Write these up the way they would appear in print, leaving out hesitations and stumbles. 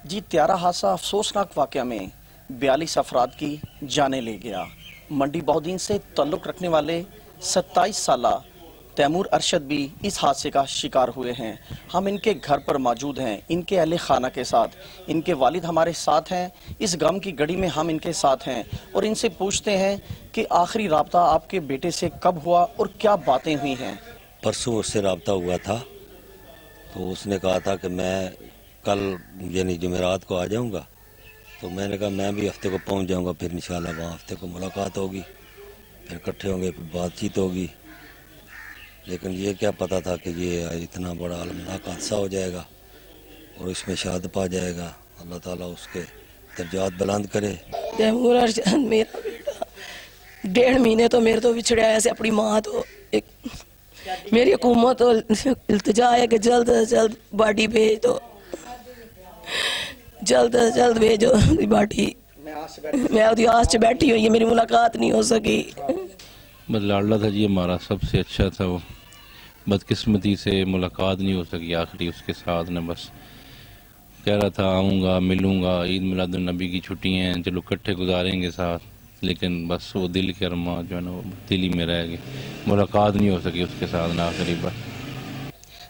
जी त्यारा हादसा अफसोसनाक वाक़या में 42 अफराद की जानें ले गया। मंडी बहुद्दीन से ताल्लुक़ रखने वाले 27 साला तैमूर अरशद भी इस हादसे का शिकार हुए हैं। हम इनके घर पर मौजूद हैं, इनके अहले खाना के साथ। इनके वालिद हमारे साथ हैं। इस गम की घड़ी में हम इनके साथ हैं और इनसे पूछते हैं कि आखिरी राब्ता आपके बेटे से कब हुआ और क्या बातें हुई हैं। परसों उससे राब्ता हुआ था, तो उसने कहा था कि मैं कल यानी जुमेरात को आ जाऊंगा। तो मैंने कहा मैं भी हफ्ते को पहुंच जाऊंगा, फिर इंशाल्लाह वहाँ हफ्ते को मुलाकात होगी, फिर इकट्ठे होंगे, फिर बातचीत होगी। लेकिन ये क्या पता था कि ये इतना बड़ा अलमनाक हादसा हो जाएगा और इसमें शहादत पा जाएगा। अल्लाह ताला उसके दर्जात बुलंद करे। तैमूर अरशद मेरा बेटा 1.5 महीने तो मेरे तो बिछड़े आया से अपनी माँ तो एक मेरी हुकूमत तो इल्तिजा है कि जल्द से जल्द बॉडी भेज दो, जल्द से जल्द भेजो बॉडी। मैं उसकी आस से बैठी हुई है, मेरी मुलाकात नहीं हो सकी। बस लाडला था जी हमारा, सबसे अच्छा था वो। बदकिस्मती से मुलाकात नहीं हो सकी आखिरी उसके साथ ने। बस कह रहा था आऊँगा, मिलूँगा, ईद मिलादुन नबी की छुट्टियाँ हैं, चलो इकट्ठे गुजारेंगे साथ। लेकिन बस वो दिल के अरमान जो है ना वो दिल ही में रह गए, मुलाकात नहीं हो सकी उसके साथ ना आखिरी बार।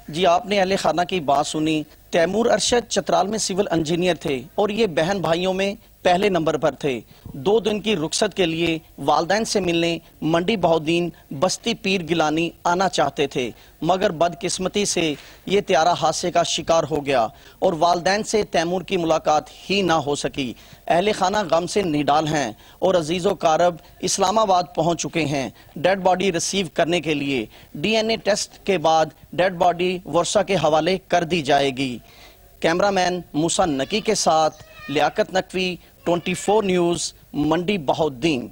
जी आपने अहले खाना की बात सुनी। तैमूर अरशद चतराल में सिविल इंजीनियर थे और ये बहन भाइयों में पहले नंबर पर थे। 2 दिन की रुखसत के लिए वालदैन से मिलने मंडी बहुद्दीन बस्ती पीर गिलानी आना चाहते थे, मगर बदकिस्मती से ये त्यारा हादसे का शिकार हो गया और वालदैन से तैमूर की मुलाकात ही ना हो सकी। अहले खाना गम से निडाल हैं और अजीज़ो कारब इस्लामाबाद पहुंच चुके हैं डेड बॉडी रिसीव करने के लिए। DNA टेस्ट के बाद डेड बॉडी वर्षा के हवाले कर दी जाएगी। कैमरामैन मूसा नकी के साथ लियाकत नकवी, 24 न्यूज़, मंडी बहुद्दीन।